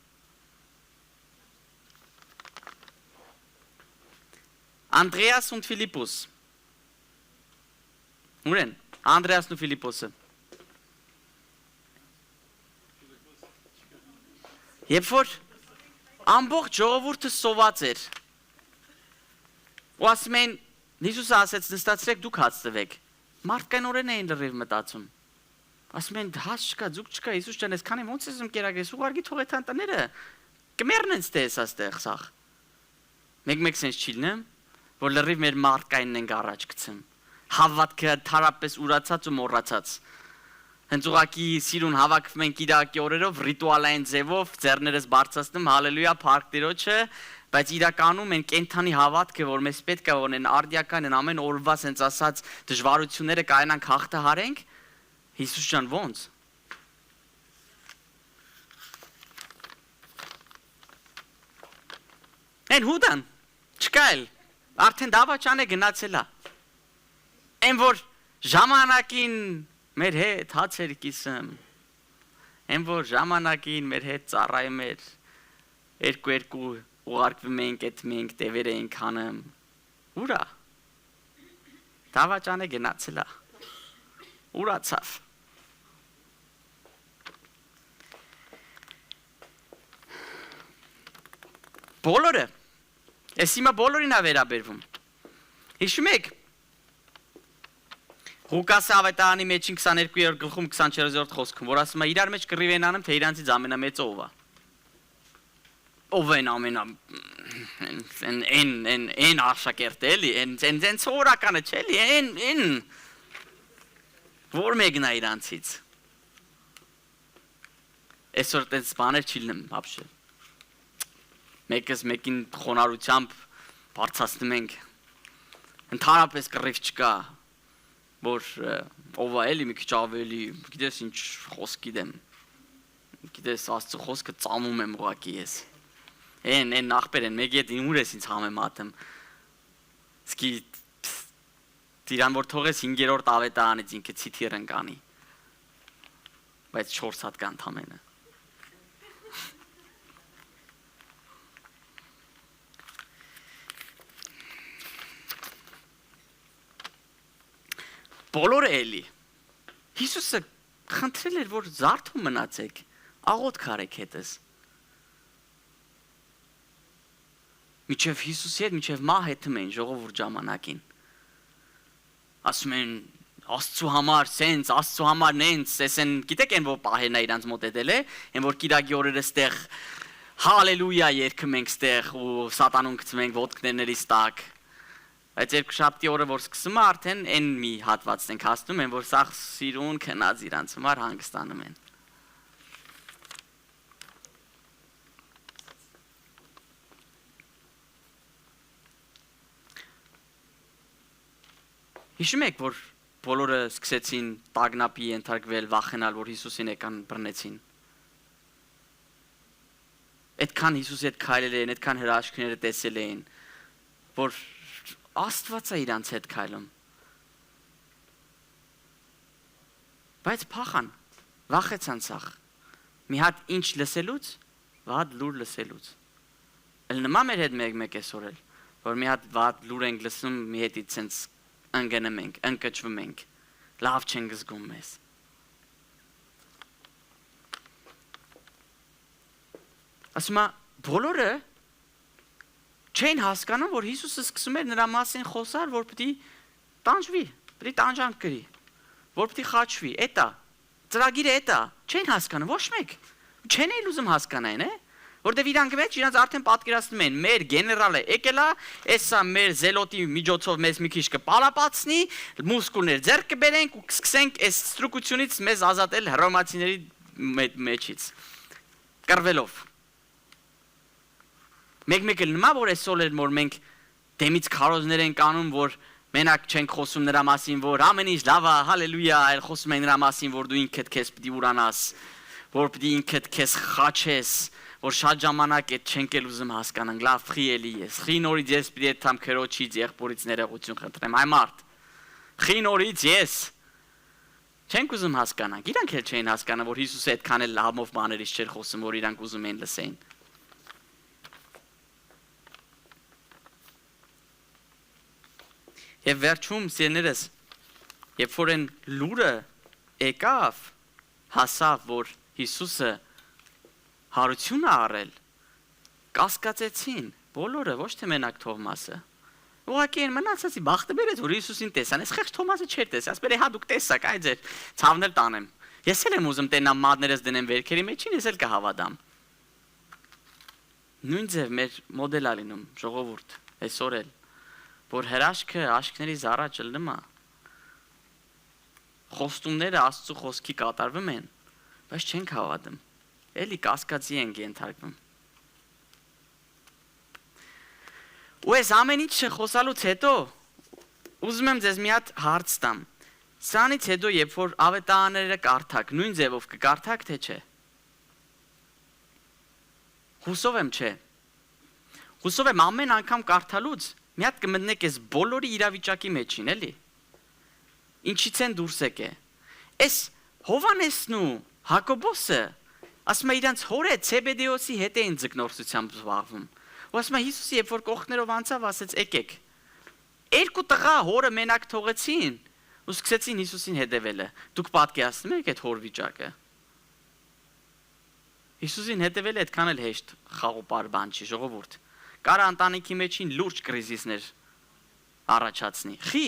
Անդրեաս und Ֆիլիպոս։ Ուրեն, Անդրեասն ու Ֆիլիպոսը։ Երբ որ ամբողջ ժողովուրդը սոված էր, ու ասում են, Հիսուսը ասեց, նստացրեք դուք հաց տվեք, մարդկանորեն էին լրիվ մտածում։ Ասում են, հաց չկա, ձուկ չկա, Հիսուս ջան, այսքան ոնց ես կերակես, ուղարկի թողեք տները, կմեռնեն ստես աստեղ սախ։ Մեկ սենց չի լինեմ, որ լրիվ մեր մարդկայինն ենք առաջ գցում։ Հավատքը թարապես ուրացած ու մոռացած։ Հենց ուղակի սիրուն հավաքվում ենք իրակի օրերով, ռիտուալային ձևով, ձեռներս բարձրացնում, հալելույա, փառք Տիրոջը, բայց իրականում են կենթանի հավատքը, որ մեզ պետք է ունեն արդիական են ամեն օրվա սենց ասած դժվարությունները կայանանք հաղթահարենք, Հիսուս ջան ոնց։ Են հուդան, չկա էլ, արդեն դավաճան է գնացել է։ Են որ ժամանակին մեր հետ հացեր կիսեմ, են որ ժամանակին մեր հետ ծառայում էր, երկու ուղարկվում ենք, էթում ենք, տևեր ենք հանում, ուրա, դավաճան է գնացել է, ուրացավ։ Բոլորը, ես հիմա բոլորին է վերաբերվում, հիշում եք, Ղուկասի ավետարանի մեջին 22-րդ գլխում 24-րդ խոսքում, որ ասում է իրար մեջ կռիվ են անում, թե իրանցից ամենամեծը ով է։ Ով են են աշակերտը էլի, են սովորականը չէ՞լի, են որ մեկն է իրանցից։ Այսօր տենց բաներ չի լինում ապշել։ Մեկս մեկին խոնարհությամբ բարձրացնում ենք։ Ընդհանրապես կռիվ չկա։ Որ ով է էլի մի քիչ ավելի, գիտես ինչ խոսք գիտեմ, գիտես Աստծո խոսքը ծամում եմ ուղակի ես, են նախբեր են, մեկ ետ ուր ես ինձ համեմատեմ, սկի տիրան որ թողես 5-րդ ավետարանից ինքը ցիթիր ընկանի, բայց 4 հատ կան թամենը, բոլորը էլի, Հիսուսը խնդրել էր, որ զարթում մնացեք, աղոտ քարեք հետս։ Միջև Հիսուսի հետ, միջև մահ հետում են ժողովուրդ ժամանակին։ Ասում են, Աստծու համար սենց, Աստծու համար նենց, ասեն, գիտեք են, որ պահերն է իրանց մոտ էդել է, են որ կիրագի օրերը ստեղ, հալելույա երգում ենք ստեղ ու սատանուն գցում ենք ոտքներներից տակ։ Այդ երկուշաբթի օրը, որ սկսում է արդեն են մի հատվածն ենք հասնում են, որ սաղ սիրուն քնած իրանց համար հանգստանում են։ Հիշում եք, որ բոլորը սկսեցին տագնապի ենթարկվել, վախենալ, որ Հիսուսին եկան բռնեցին։ Այդքան Հիսուսի հետ քայլել էին, այդքան հրաշքները տեսել էին, որ Աստված է իրանց հետ քայլում։ Բայց փախան, վախեցան սախ։ Մի հատ ինչ լսելուց, վատ լուր լսելուց։ Էլ նմա մեր հետ մեկ այսօր էլ, որ մի հատ վատ լուր ենք լսում, մի հետից սենց ընկնում ենք, ընկճվում ենք, լավ չենք զգում մեզ։ Ասում է, բոլորը չեն հասկանում, որ Հիսուսը սկսում էր նրա մասին խոսալ, որ պիտի տանջվի, պիտի տանջանք կրի, որ պիտի խաչվի, էտա, ծրագիրը էտա, չեն հասկանում, ոչ մեկ, չեն էլ ուզում հասկանային, Որտեւ իրանք մեջ իրանք արդեն պատկերացնում են, մեր գեներալը եկել է, էսա մեր զելոտի միջոցով մեզ մի քիչ կպարապացնի, մուսկուլներ ձեռք կբերենք ու կսկսենք այս ստրուկությունից մեզ ազատել հռոմացիների մեջից։ Կռվելով։ Մեկ-մեկը նմա որ այսօր էլ որ մենք դեմից քարոզներ ենք անում, որ մենակ չենք խոսում նրա մասին, որ ամեն ինչ լավ է, հալելույա, այլ խոսում ենք նրա մասին, որ դու ինքդ քեզ պիտի ուրանաս, որ պիտի ինքդ քեզ խաչես, որ շատ ժամանակ այդ չենք էլ ուզում հասկանանք, լավ խի էլի ես, խի նորից ես պիտի այդ թամ քերոջից եղբորից ներողություն խնդրեմ, այ մարդ, խի նորից ես, չենք ուզում հասկանանք, իրանք էլ չէին հասկանա, որ Հիսուսը այդքան էլ լավով բաներից չէր խոսում, որ իրանք ուզում են լսեին։ Եվ վերջում սիրելիներս, երբ որ այն լուրը եկավ, հասավ, որ Հիսուսը հարություն է առել, կասկածեցին բոլորը, ոչ թե մենակ Թովմասը։ Ուղղակի այն մնացածի բախտը բերեց, որ Հիսուսին տեսան, այս խեղճ Թովմասը չէր տեսա, ասպեր է հա դուք տեսակ, այ ձեր ցավն էլ տանեմ։ Ես էլ եմ ուզում տենամ մատներս դնեմ վերքերի մեջին, ես էլ կհավատամ։ Նույն ձև մեր մոդելը լինում, ժողովուրդ, այսօր էլ, որ հրաշքը աշկներից առաջ լնումա, խոստումները Աստծո խոսքի կատարվում են, բայց չենք հավատում, էլի կասկածի ենք ենթարկվում։ Ու այս ամեն ինչը խոսալուց հետո, ուզում եմ ձեզ մի հատ հարց տամ, սրանից հետո երբ որ ավետարանները կարդաք, նույն ձևով կկարդաք թե չէ։ Հուսով եմ չէ։ Հուսով եմ ամեն անգամ կարդալուց մի հատ կմտնեք այս բոլորի իրավիճակի մեջին, էլի։ Ինչից են դուրս եկե։ Այս Հովանեսն ու Հակոբոսը, ասում է իրանց հորը Ցեբեդեոսի հետ էին ձկնորսությամբ զբաղվում։ Ու ասում է Հիսուսը երբ որ կողքներով անցավ, ասեց եկեք։ Երկու տղա հորը մենակ թողեցին ու սկսեցին Հիսուսին հետևելը։ Դուք պատկերացնում եք այդ հոր վիճակը։ Հիսուսին հետևելը այդքան էլ հեշտ խաղոպար բան չի, ժողովուրդ։ Կարա ընտանիքի մեջին լուրջ կրիզիսներ առաջացնի։ Խի,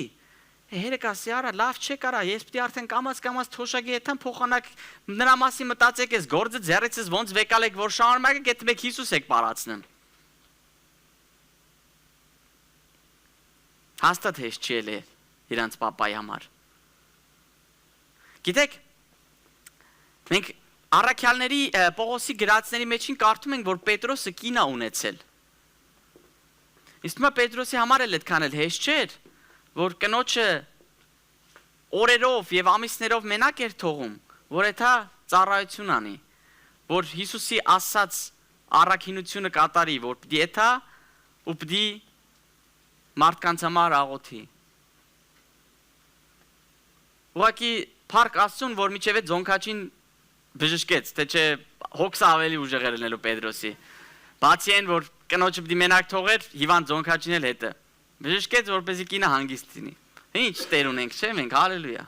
հերեք ասի արա, լավ չէ կարա, ես պիտի արդեն կամաց թոշակի հետան փոխանակ նրա մասին մտածեք, ես գործը ձեռիցս ոնց վեկալ եք, որ շարունակեք, գտեք Հիսուս եք պարացնում։ Հաստատ հեշտ չի էլ է իրանց պապայի համար։ Գիտեք, մենք առաքյալների Պողոսի գրածների մեջին կարդում ենք, որ Պետրոսը կին է ունեցել։ Իսկ մա Պետրոսի համար էլ այդքան էլ հեշտ չէր, որ կնոջը օրերով եւ ամիսներով մենակ էր թողում, որ էթա ծառայություն անի, որ Հիսուսի ասած առաքինությունը կատարի, որ պիտի էթա ու պիտի մարդկանց համար աղոթի։ Ուղղակի փառք Աստծուն, որ միջև այդ զոնքաչին բժշկեց, թե չէ հոգսը ավելի ուժեղ էր լինելու Պետրոսի։ Բացի այն, որ կնոջը պիտի մենակ թողեր, հիվանդ զոնքաչին էլ հետը։ Բժշկեց, որպեսզի կինը հանգիստ լինի։ Ինչ տեր ունենք, չէ՞ մենք, հալելույա։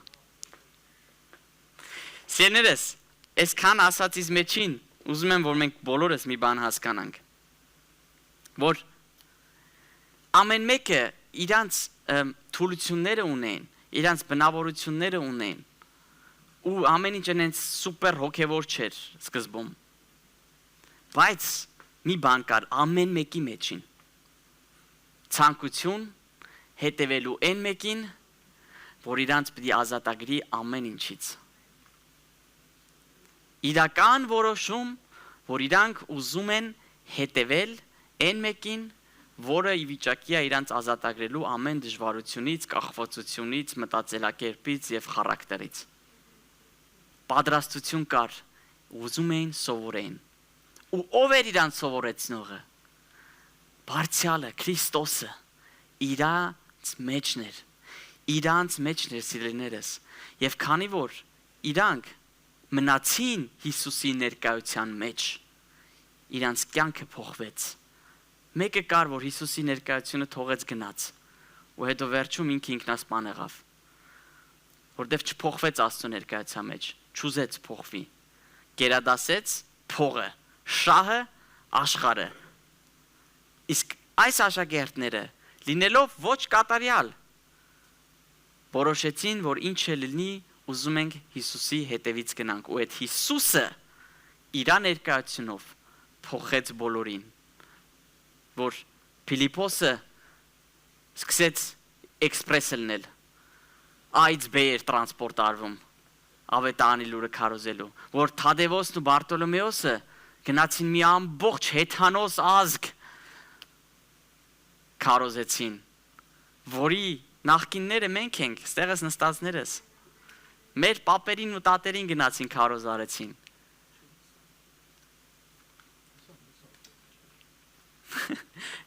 Սիրելիներս, այսքան ասածից մեջին ուզում եմ, որ մենք բոլորս մի բան հասկանանք, որ ամեն մեկը իրանց թուլությունները ունեն, իրանց բնավորությունները ունեն, ու ամեն ինչ այնց սուպեր հոգևոր չէր սկզբում։ Բայց մի բան կար ամեն մեկի մեջին։ Ցանկություն հետևելու այն մեկին, որ իրանց պիտի ազատագրի ամեն ինչից։ Իրական որոշում, որ իրանք ուզում են հետևել այն մեկին, որը ի վիճակի է իրանց ազատագրելու ամեն դժվարությունից, կախվածությունից, մտածելակերպից եւ խարակտերից։ Պատրաստություն կար, ուզում էին սովորեն։ Ու ով էր իրանց սովորեցնողը։ Բարձյալը, Քրիստոսը, իրանց մեջն էր, սիրելիներս, եւ քանի որ իրանք մնացին Հիսուսի ներկայության մեջ, իրանց կյանքը փոխվեց։ Մեկը կար, որ Հիսուսի ներկայությունը թողեց գնաց, ու հետո վերջում ինքը ինքնասպան եղավ, որտեվ չփոխվեց Աստծո ներկայության մեջ, չուզեց փոխվի, գերադասեց փողը, շահը, աշխարհը։ Իսկ այս աշակերտները, լինելով ոչ կատարյալ, որոշեցին, որ ինչ լինի, ուզում ենք Հիսուսի հետևից գնանք, ու այդ Հիսուսը իր ներկայությունով փոխեց բոլորին, որ Փիլիպոսը սկսեց էքսպրես լնել, այց բեր տրանսպորտ արվում, ավետարանի լուրը քարոզելու, որ Թադևոսն ու Բարտոլոմեոսը գնացին մի ամբողջ հեթանոս ազգ քարոզեցին, որի նախկինները մենք ենք, ստեղս նստածներս, մեր պապերին ու տատերին գնացին քարոզ արեցին։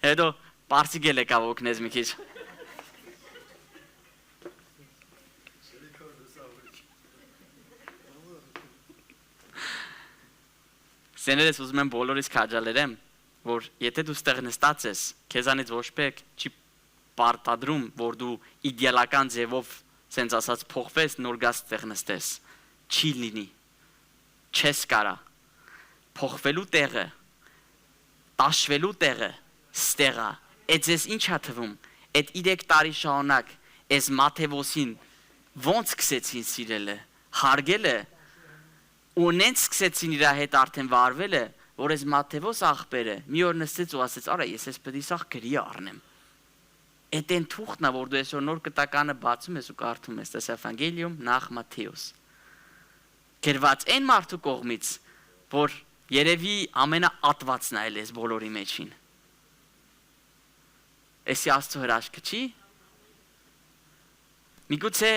Հետո պարսիկել եկավ օգնեց մի քիչ։ Սեներես ուզում եմ բոլորիս քաջալերեմ, որ եթե դու ստեղ նստած ես, քեզանից ոչ մեկ չի պարտադրում, որ դու իդեալական ձևով, սենց ասած, փոխվես, նոր գաս ստեղ նստես։ Չի լինի։ Չես կարա։ Փոխվելու տեղը, տաշվելու տեղը, ստեղա։ Այդ ձեզ ինչ ա թվում։ Այդ 3 տարի շարունակ այս Մաթեվոսին ոնց սկսեցին սիրելը, հարգելը, ու նենց սկսեցին իր հետ արդեն վարվելը, որ այս Մաթեվոս աղբերը մի օր նստեց ու ասեց, արա ես ես պետք է սաղ գրի առնեմ։ Այդ են թուղթն է, որ դու այսօր նոր կտականը բացում ես ու կարդում ես, տես Էվանգելիում նախ Մաթեոս։ Գրված այն մարդու կողմից, որ երևի ամենաատվածն այլ ես բոլորի մեջին։ Էսի Աստծո հրաշքը չի։ Միգուցե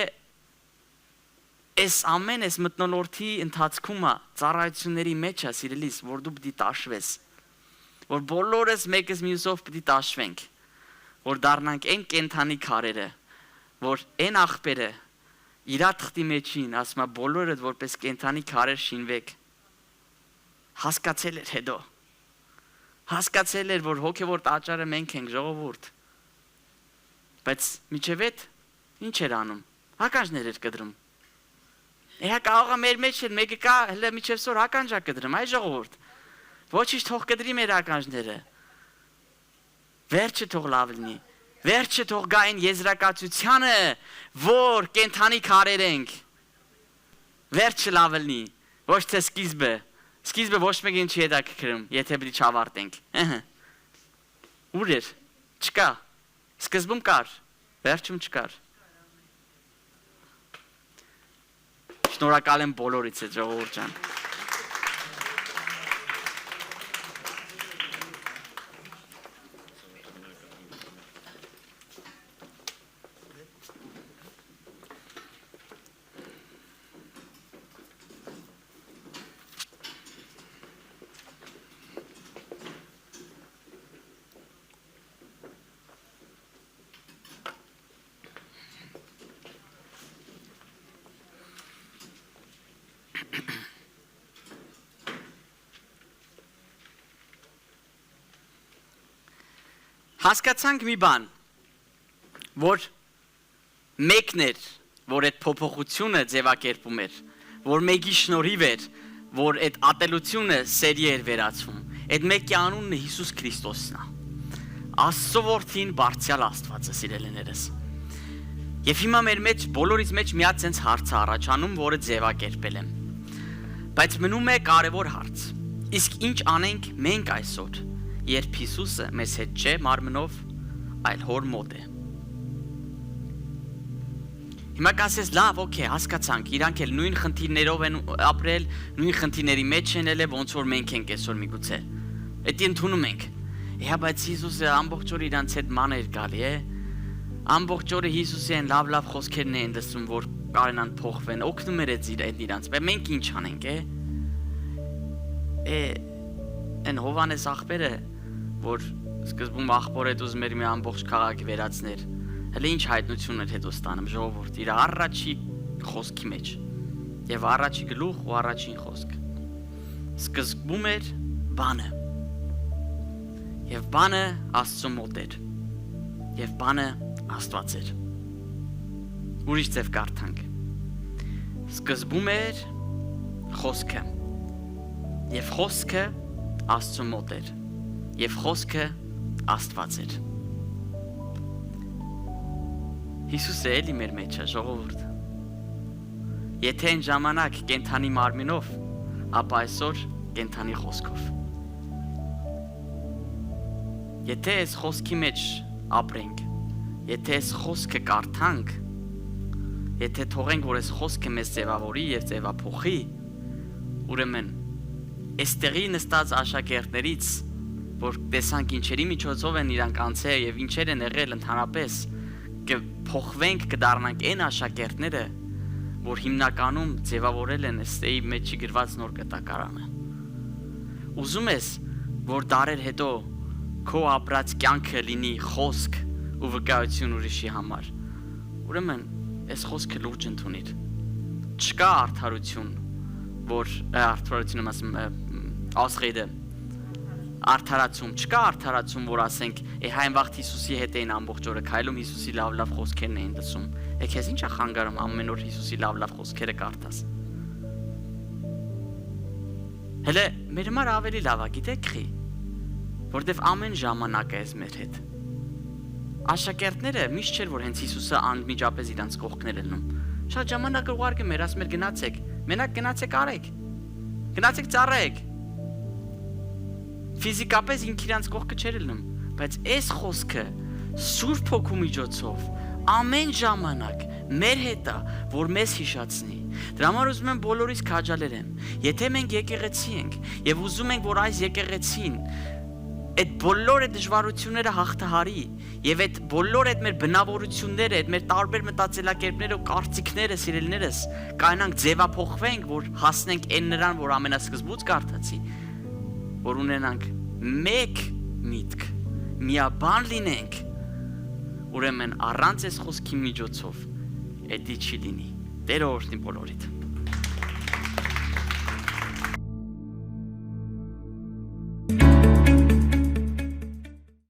այս ամեն այս մտնոլորտի ընթացքում է, ծառայությունների մեջ է, սիրելիս, որ դու պիտի տաշվես, որ բոլորս մեկս մյուսով պիտի տաշվենք, որ դառնանք այն կենթանի քարերը, որ այն աղբերը իրա թղթի մեջին, ասում է բոլորդ որպես կենթանի քարեր շինվեք, հասկացել էր հետո, հասկացել էր, որ հոգևոր տաճարը մենք ենք, ժողովուրդ, բայց միջև այդ ինչ էր անում, հականջներ էր կդրում, Էհա կարող է մեր մեջ էլ մեկը կա հլը միջև սոր հականջա կդրում, այ ժողովուրդ, ոչիշ թող կդրի մեր հականջները, վերջը թող լավ լինի, վերջը թող գա այն եզրակացությանը, որ կենթանի քարեր ենք, վերջը լավ լինի, ոչ թե սկիզբը ոչ մեկին չի հետաքրքրում, եթե պիտի չավարտենք, ուր էր, չկա, սկզբում կար, վերջում չկար, շնորհակալ եմ բոլորից է ժողովուրդ ջան։ Հասկացանք մի բան, որ մեկն էր, որ այդ փոփոխությունը ձևակերպում էր, որ մեկի շնորհիվ էր, որ այդ ատելությունը սերի էր վերածվում, այդ մեկի անունը Հիսուս Քրիստոսն է, Աստծո որդին բարձյալ Աստվածը, սիրելիներս, և հիմա մեր մեջ, բոլորից մեջ մի հատ սենց հարց է առաջանում, որը ձևակերպել եմ, բայց մնում է կարևոր հարց, իսկ ինչ անենք մենք այսօր, երբ Հիսուսը մեզ հետ չէ մարմնով, այլ հոր մոտ է։ Հիմա կասես, լավ, օքեյ, հասկացանք, իրանք էլ նույն խնդիրներով են ապրել, նույն խնդիրների մեջ են ելել, ոնց որ մենք ենք այսօր միգուցե։ Էդի ընդունում ենք։ Հա, բայց Հիսուսը ամբողջ օր իրանց հետ ման էր գալի, ամբողջ օրը Հիսուսի են լավ խոսքերն են լսում, որ կարենան փոխվեն, օգնում էր այդ իրանց, բայց մենք ինչ անենք, Են Հովանես աղբերը, որ սկզբում աղբոր հետ ուզում էր մի ամբողջ քաղաք վերացներ, հələ ինչ հայտնություն էր հետո ստանում ժողովուրդ, իր առաջի խոսքի մեջ, և առաջի գլուխ ու առաջին խոսք, սկզբում էր բանը, և բանը Աստծո մոտ էր, և բանը Աստված էր, ուրիշ ձև կարդանք, սկզբում էր խոսքը, և խոսքը Աստծո մոտ էր, և խոսքը Աստված էր։ Հիսուսը էլի մեր մեջ է, ժողովուրդ։ Եթե այն ժամանակ կենթանի մարմինով, ապա այսօր կենթանի խոսքով։ Եթե այս խոսքի մեջ ապրենք, եթե այս խոսքը կարդանք, եթե թողենք, որ այս խոսքը մեզ ձևավորի եւ ձևափոխի, ուրեմն այստեղի նստած աշակերտներից, որ տեսանք ինչերի միջոցով են իրանք անցել եւ ինչեր են եղել ընդհանրապես, կփոխվենք, կդառնանք այն աշակերտները, որ հիմնականում ձևավորել են այստեի մեջի գրված նոր կտակարանը։ Ուզում ես, որ դարեր հետո քո ապրած կյանքը լինի խոսք ու վկայություն ուրիշի համար։ Ուրեմն այս խոսքը լուրջ ընդունիր։ Չկա արդարություն, որ արդարությունը ասում ասղեդը արդարացում, չկա արդարացում, որ ասենք այն վաղտ Հիսուսի հետ էին ամբողջ օրը քայլում, Հիսուսի լավ խոսքերն էին լսում։ Քեզ ինչ է խանգարում ամեն օր Հիսուսի լավ խոսքերը կարդաս։ Հələ մեր համար ավելի լավ է, գիտեք խի, որտեվ ամեն ժամանակ է մեր հետ։ Աշակերտները միշտ չէր, որ հենց Հիսուսը անմիջապես իրանց կողքն էր ելնում։ Շատ ժամանակ ուղարկում էր, ասում էր գնացեք, մենակ գնացեք արեք, գնացեք ծառայեք։ Ֆիզիկապես ինքն իրանց կողքը չէր ելնում, բայց այս խոսքը Սուրբ Հոգու միջոցով ամեն ժամանակ մեր հետ է, որ մեզ հիշացնի։ Դրա համար ուզում եմ բոլորիս քաջալերեմ, եթե մենք եկեղեցի ենք եւ ուզում ենք, որ այս եկեղեցին այդ բոլոր այդ դժվարությունները հաղթահարի եւ այդ բոլոր այդ մեր բնավորությունները, այդ մեր տարբեր մտածելակերպները ու կարծիքները, սիրելիներս, կանանք ձևափոխվենք, որ հասնենք այն նրան, որ ամենասկզբուց կարդացի, որ ունենանք մեկ միտք, միաբան լինենք, ուրեմն առանց այս խոսքի միջոցով էդի չի լինի։ Տերը օրհնի բոլորիդ։